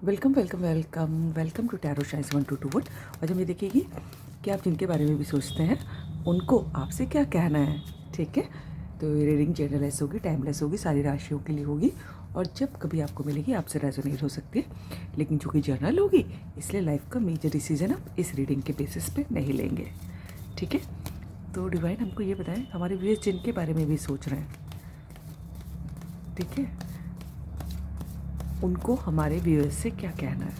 Welcome welcome welcome welcome to tarot शाइज 1 2 2 और जब ये देखिएगी कि आप जिनके बारे में भी सोचते हैं उनको आपसे क्या कहना है। ठीक है, तो ये रीडिंग जनरलाइज होगी, टाइमलेस होगी, सारी राशियों के लिए होगी और जब कभी आपको मिलेगी आपसे रेजोनेट हो सकती है, लेकिन चूँकि जर्नल होगी इसलिए लाइफ का मेजर डिसीजन आप इस रीडिंग के बेसिस पे नहीं लेंगे। ठीक है, तो डिवाइन हमको ये बताएं हमारे व्यूअर्स जिनके बारे में भी सोच रहे हैं, ठीक है, उनको हमारे व्यूअर्स से क्या कहना है।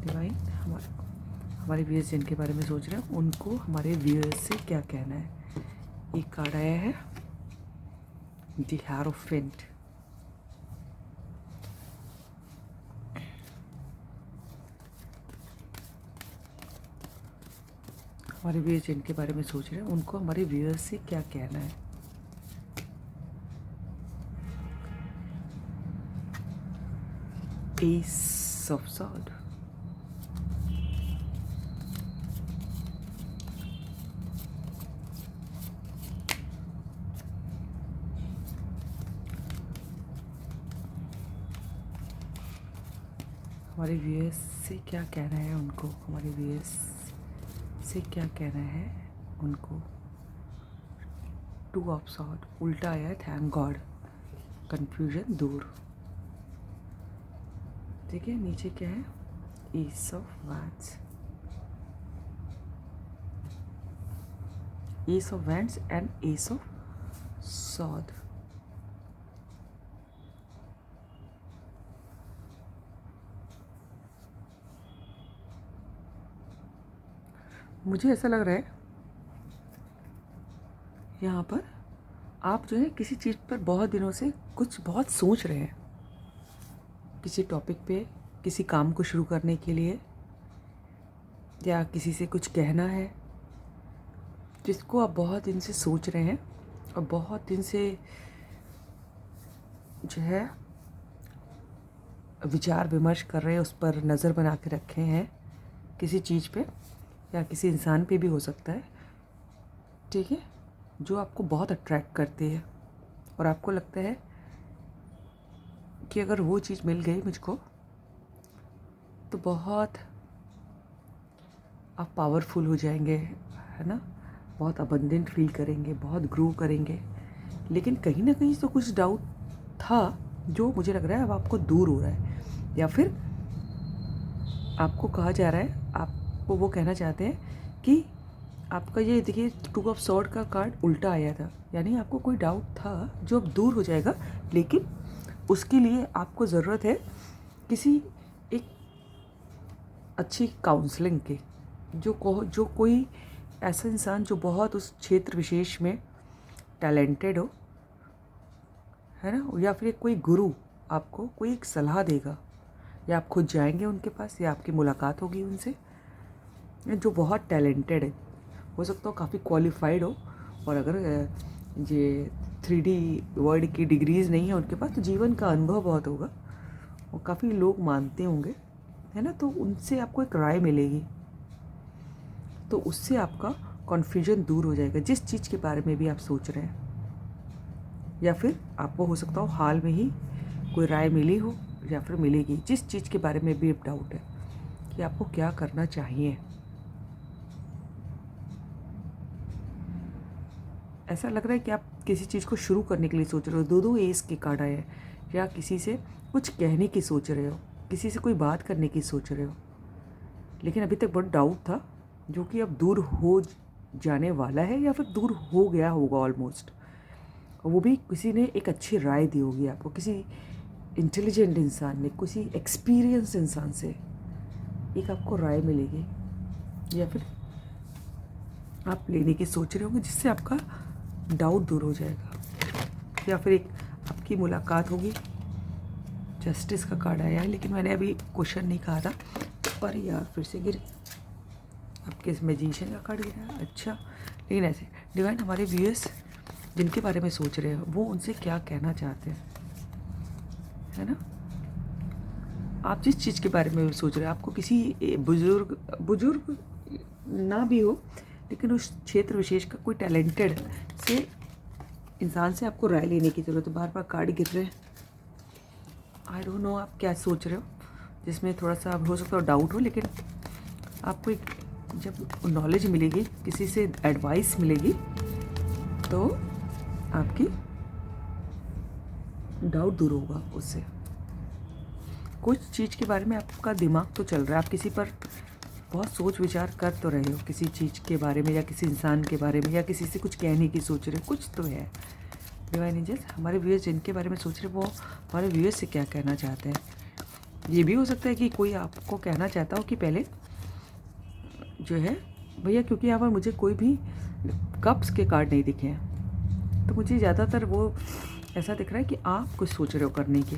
डिवाइन हमारे व्यूअर्स जिनके बारे में सोच रहे हैं उनको हमारे व्यूअर्स से क्या कहना है। एक कार्ड आया है द हिएरोफेंट। हमारे व्यूअर्स जिनके बारे में सोच रहे हैं उनको हमारे व्यूअर्स से क्या कहना है। S of sword. हमारे व्यूअर्स से क्या कहना है उनको, हमारे व्यूअर्स से क्या कहना है उनको। 2 ऑफ सॉर्ड उल्टा आया है, थैंक गॉड, कन्फ्यूजन दूर। ठीक है, नीचे क्या है, S of wands. S of wands and S of sword. मुझे ऐसा लग रहा है यहाँ पर आप जो है किसी चीज़ पर बहुत दिनों से कुछ बहुत सोच रहे हैं, किसी टॉपिक पे, किसी काम को शुरू करने के लिए, या किसी से कुछ कहना है जिसको आप बहुत दिन से सोच रहे हैं और बहुत दिन से जो है विचार विमर्श कर रहे हैं, उस पर नज़र बना के रखे हैं किसी चीज़ पे या किसी इंसान पे भी हो सकता है। ठीक है, जो आपको बहुत अट्रैक्ट करती है और आपको लगता है कि अगर वो चीज़ मिल गई मुझको तो बहुत आप पावरफुल हो जाएंगे, है ना, बहुत अबंडेंट फील करेंगे, बहुत ग्रो करेंगे। लेकिन कहीं ना कहीं तो कुछ डाउट था जो मुझे लग रहा है अब आपको दूर हो रहा है, या फिर आपको कहा जा रहा है, आपको वो कहना चाहते हैं कि आपका ये देखिए 2 ऑफ सॉर्ड का कार्ड उल्टा आया था, यानी आपको कोई डाउट था जो अब दूर हो जाएगा। लेकिन उसके लिए आपको ज़रूरत है किसी एक अच्छी काउंसलिंग की, जो कोई ऐसा इंसान जो बहुत उस क्षेत्र विशेष में टैलेंटेड हो, है ना, या फिर कोई गुरु आपको कोई एक सलाह देगा, या आप खुद जाएंगे उनके पास या आपकी मुलाकात होगी उनसे, जो बहुत टैलेंटेड है, हो सकता हो काफ़ी क्वालिफाइड हो। और अगर ये 3D वर्ड की डिग्रीज़ नहीं है उनके पास तो जीवन का अनुभव बहुत होगा और काफ़ी लोग मानते होंगे, है ना, तो उनसे आपको एक राय मिलेगी, तो उससे आपका कन्फ्यूजन दूर हो जाएगा जिस चीज़ के बारे में भी आप सोच रहे हैं। या फिर आपको हो सकता हो हाल में ही कोई राय मिली हो या फिर मिलेगी, जिस चीज़ के बारे में भी डाउट है कि आपको क्या करना चाहिए। ऐसा लग रहा है कि आप किसी चीज़ को शुरू करने के लिए सोच रहे हो, 2 एस के कार्ड आए हैं, या किसी से कुछ कहने की सोच रहे हो, किसी से कोई बात करने की सोच रहे हो, लेकिन अभी तक बहुत डाउट था जो कि अब दूर हो जाने वाला है या फिर दूर हो गया होगा ऑलमोस्ट। और वो भी किसी ने एक अच्छी राय दी होगी आपको, किसी इंटेलिजेंट इंसान ने, किसी एक्सपीरियंस इंसान से एक आपको राय मिलेगी, या फिर आप लेने की सोच रहे होंगे जिससे आपका डाउट दूर हो जाएगा, या फिर एक आपकी मुलाकात होगी। जस्टिस का कार्ड आया है, लेकिन मैंने अभी क्वेश्चन नहीं कहा था और यार फिर से गिर, आपके इस मैजिशियन का कार्ड गिरा है। अच्छा, लेकिन ऐसे डिवाइन हमारे व्यूअर्स जिनके बारे में सोच रहे हैं वो उनसे क्या कहना चाहते हैं, है ना। आप जिस चीज़ के बारे में सोच रहे हैं, आपको किसी बुजुर्ग ना भी हो लेकिन उस क्षेत्र विशेष का कोई टैलेंटेड से इंसान से आपको राय लेने की ज़रूरत है। बार बार कार्ड गिर रहे हैं, आई डोंट नो आप क्या सोच रहे हो, जिसमें थोड़ा सा हो सकता है डाउट हो, लेकिन आपको एक जब नॉलेज मिलेगी, किसी से एडवाइस मिलेगी, तो आपकी डाउट दूर होगा उससे। कुछ चीज़ के बारे में आपका दिमाग तो चल रहा है, आप किसी पर बहुत सोच विचार कर तो रहे हो, किसी चीज़ के बारे में या किसी इंसान के बारे में, या किसी से कुछ कहने की सोच रहे हो, कुछ तो है। डिवाइन एंजल्स हमारे व्यूअर्स जिनके बारे में सोच रहे वो हमारे व्यूअर्स से क्या कहना चाहते हैं। ये भी हो सकता है कि कोई आपको कहना चाहता हो कि पहले जो है भैया, क्योंकि यहाँ पर मुझे कोई भी कप्स के कार्ड नहीं दिखे हैं, तो मुझे ज़्यादातर वो ऐसा दिख रहा है कि आप कुछ सोच रहे हो करने की,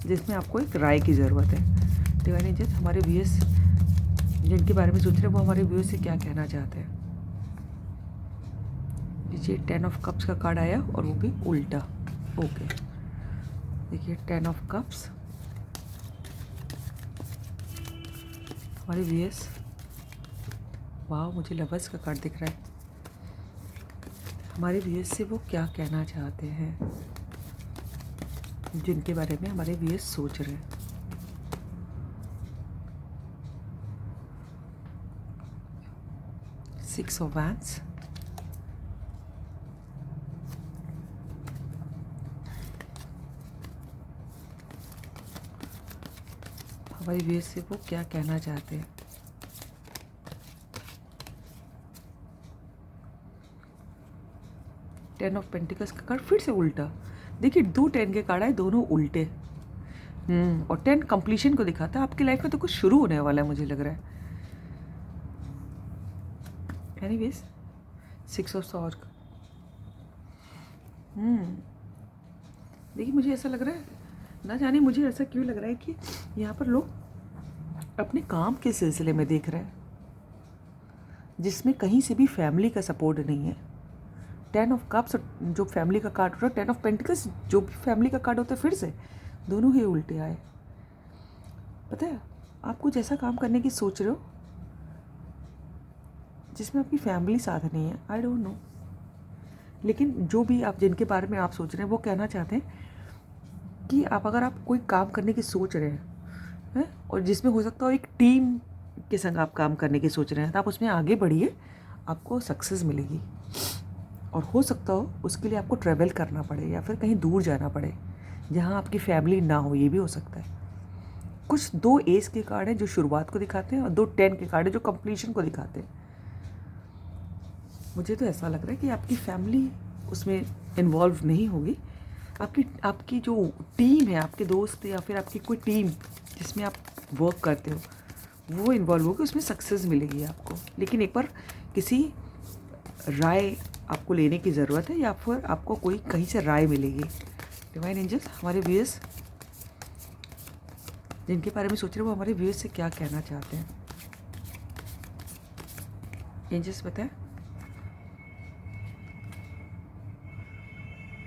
जिसमें आपको एक राय की ज़रूरत है। डिवाइन एंजल्स हमारे व्यूअर्स जिनके बारे में सोच रहे हैं वो हमारे व्यूअर्स से क्या कहना चाहते हैं। देखिए 10 ऑफ कप्स का कार्ड आया और वो भी उल्टा। ओके, देखिए 10 ऑफ कप्स हमारे व्यूअर्स। वाह, मुझे लवर्स का कार्ड दिख रहा है। हमारे व्यूअर्स से वो क्या कहना चाहते हैं, जिनके बारे में हमारे व्यूअर्स सोच रहे हैं। सिक्स ऑफ वैंड्स, हमारे व्यूअर्स से वो क्या कहना चाहते हैं। टेन ऑफ पेंटिकल्स का कार्ड फिर से उल्टा। देखिए 2 10 के कार्ड आए, दोनों उल्टे। और 10 कंप्लीशन को दिखाता है, आपकी लाइफ में तो कुछ शुरू होने वाला है मुझे लग रहा है। Anyways 6 of sword. देखिए मुझे ऐसा लग रहा है, ना जाने मुझे ऐसा क्यों लग रहा है कि यहाँ पर लोग अपने काम के सिलसिले में देख रहे हैं, जिसमें कहीं से भी फैमिली का सपोर्ट नहीं है। 10 ऑफ कप्स जो फैमिली का कार्ड होता है, 10 ऑफ पेंटिकल्स जो भी फैमिली का कार्ड होता है, फिर से दोनों ही उल्टे आए। पता है, आप कुछ ऐसा काम करने की सोच रहे हो जिसमें आपकी फैमिली साथ नहीं है, आई डोंट नो, लेकिन जो भी आप जिनके बारे में आप सोच रहे हैं वो कहना चाहते हैं कि अगर आप कोई काम करने की सोच रहे हैं और जिसमें हो सकता हो एक टीम के संग आप काम करने की सोच रहे हैं, तो आप उसमें आगे बढ़िए, आपको सक्सेस मिलेगी। और हो सकता हो उसके लिए आपको ट्रैवल करना पड़े या फिर कहीं दूर जाना पड़े जहाँ आपकी फैमिली ना हो, ये भी हो सकता है। कुछ 2 एस के कार्ड हैं जो शुरुआत को दिखाते हैं और 2 10 के कार्ड हैं जो कंप्लीशन को दिखाते हैं। मुझे तो ऐसा लग रहा है कि आपकी फैमिली उसमें इन्वॉल्व नहीं होगी, आपकी जो टीम है, आपके दोस्त या फिर आपकी कोई टीम जिसमें आप वर्क करते हो, वो इन्वॉल्व होगी, उसमें सक्सेस मिलेगी आपको। लेकिन एक बार किसी राय आपको लेने की ज़रूरत है या फिर आपको कोई कहीं से राय मिलेगी। डिवाइन एंजल्स हमारे व्यूअर्स जिनके बारे में सोच रहे हो वो हमारे व्यूअर्स से क्या कहना चाहते हैं। एंजल्स बताएं।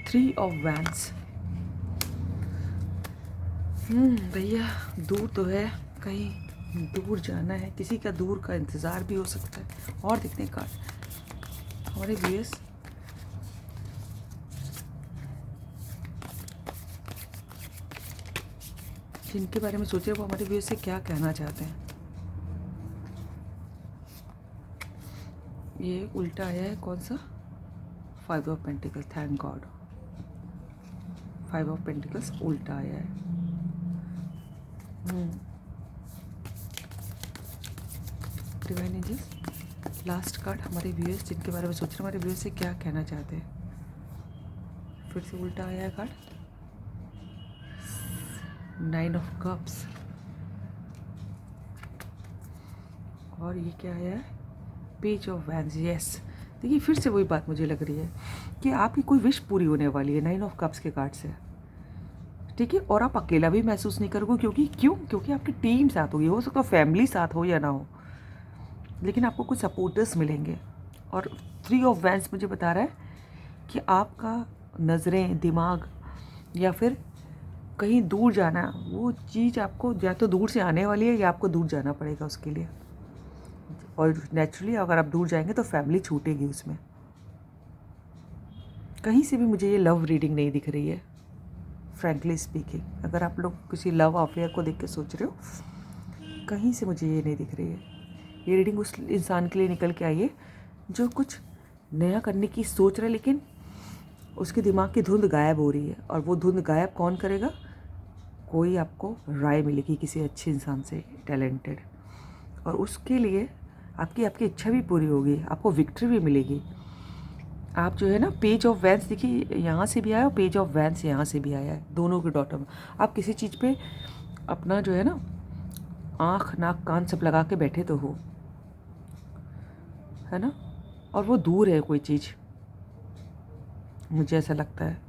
3 ऑफ वैंड्स। भैया दूर तो है, कहीं दूर जाना है, किसी का दूर का इंतज़ार भी हो सकता है। और दिखने का हमारे व्यूअर्स जिनके बारे में सोच रहे वो हमारे व्यूअर्स से क्या कहना चाहते हैं। ये उल्टा आया है, कौन सा? 5 of pentacles, thank God. 5 of pentacles उल्टा आया है। डिवाइन एंजल्स लास्ट कार्ड हमारे व्यूअर्स जिनके बारे में सोच रहे हैं हमारे व्यूअर्स से क्या कहना चाहते हैं। फिर से उल्टा आया है कार्ड, 9 ऑफ कप्स। और ये क्या आया है? Page of wands. यस, देखिए फिर से वही बात मुझे लग रही है कि आपकी कोई विश पूरी होने वाली है 9 ऑफ कप्स के कार्ड से, ठीक है। और आप अकेला भी महसूस नहीं करोगे, क्योंकि आपकी टीम साथ होगी। हो सकता है फैमिली साथ हो या ना हो, लेकिन आपको कुछ सपोर्टर्स मिलेंगे। और 3 ऑफ वैंड्स मुझे बता रहा है कि आपका नज़रें, दिमाग या फिर कहीं दूर जाना, वो चीज़ आपको या तो दूर से आने वाली है या आपको दूर जाना पड़ेगा उसके लिए। और नेचुरली अगर आप दूर जाएंगे तो फैमिली छूटेगी उसमें। कहीं से भी मुझे ये लव रीडिंग नहीं दिख रही है, फ्रैंकली स्पीकिंग। अगर आप लोग किसी लव अफेयर को देख के सोच रहे हो कहीं से मुझे ये नहीं दिख रही है। ये रीडिंग उस इंसान के लिए निकल के आई है जो कुछ नया करने की सोच रहा है, लेकिन उसके दिमाग की धुंध गायब हो रही है। और वो धुंध गायब कौन करेगा? कोई आपको राय मिलेगी किसी अच्छे इंसान से, टैलेंटेड, और उसके लिए आपकी इच्छा भी पूरी होगी, आपको विक्ट्री भी मिलेगी। आप जो है ना, पेज ऑफ वैंस देखिए, यहाँ से भी आया और पेज ऑफ वैंस यहाँ से भी आया है, दोनों के डॉटर में। आप किसी चीज़ पे अपना जो है ना आँख नाक कान सब लगा के बैठे तो हो, है ना, और वो दूर है कोई चीज़, मुझे ऐसा लगता है।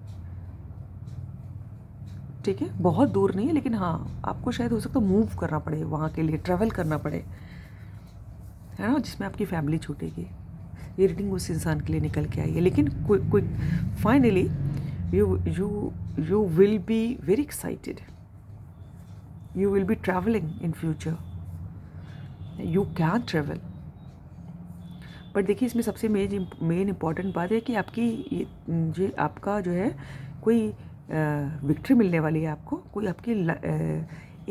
ठीक है, बहुत दूर नहीं है, लेकिन हाँ आपको शायद हो सकता है मूव करना पड़े वहाँ के लिए, ट्रैवल करना पड़े, है ना, जिसमें आपकी फैमिली छूटेगी। ये रीडिंग उस इंसान के लिए निकल के आई है, लेकिन कोई finally you will be very excited, you will be travelling in future, you can travel. But देखिए, इसमें सबसे मेन इम्पॉर्टेंट बात है कि आपका जो है कोई विक्ट्री मिलने वाली है आपको, कोई आपकी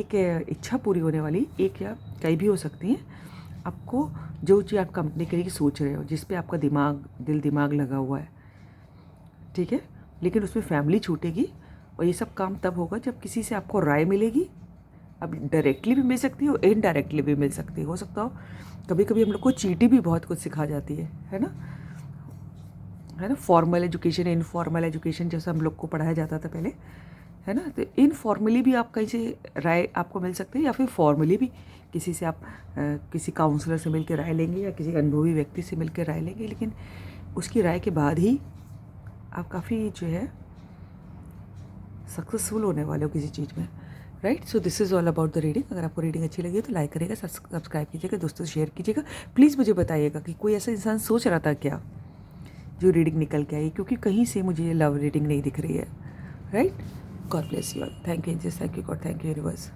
एक इच्छा पूरी होने वाली, एक या कई भी हो सकती हैं। आपको जो चीज़ आप करने के लिए सोच रहे हो, जिस पे आपका दिल दिमाग लगा हुआ है, ठीक है, लेकिन उसमें फैमिली छूटेगी। और ये सब काम तब होगा जब किसी से आपको राय मिलेगी। अब डायरेक्टली भी मिल सकती है और इनडायरेक्टली भी मिल सकती है। हो सकता हो कभी कभी हम लोग को चीटी भी बहुत कुछ सिखा जाती है ना, फॉर्मल एजुकेशन, इनफॉर्मल एजुकेशन जैसा हम लोग को पढ़ाया जाता था पहले, है ना। तो इनफॉर्मली भी आप कहीं से राय आपको मिल सकती है, या फिर फॉर्मली भी किसी से आप किसी काउंसलर से मिलकर राय लेंगे, या किसी अनुभवी व्यक्ति से मिलकर राय लेंगे, लेकिन उसकी राय के बाद ही आप काफ़ी जो है सक्सेसफुल होने वाले हो किसी चीज़ में, right. So this is all about the reading. अगर आपको रीडिंग अच्छी लगी तो लाइक करिएगा, सब्सक्राइब कीजिएगा, दोस्तों शेयर कीजिएगा। प्लीज़ मुझे बताइएगा कि कोई ऐसा इंसान सोच रहा था क्या जो रीडिंग निकल के आई, क्योंकि कहीं से मुझे लव रीडिंग नहीं दिख रही है, right. God bless you all. Thank you angels, thank you God, thank you universe.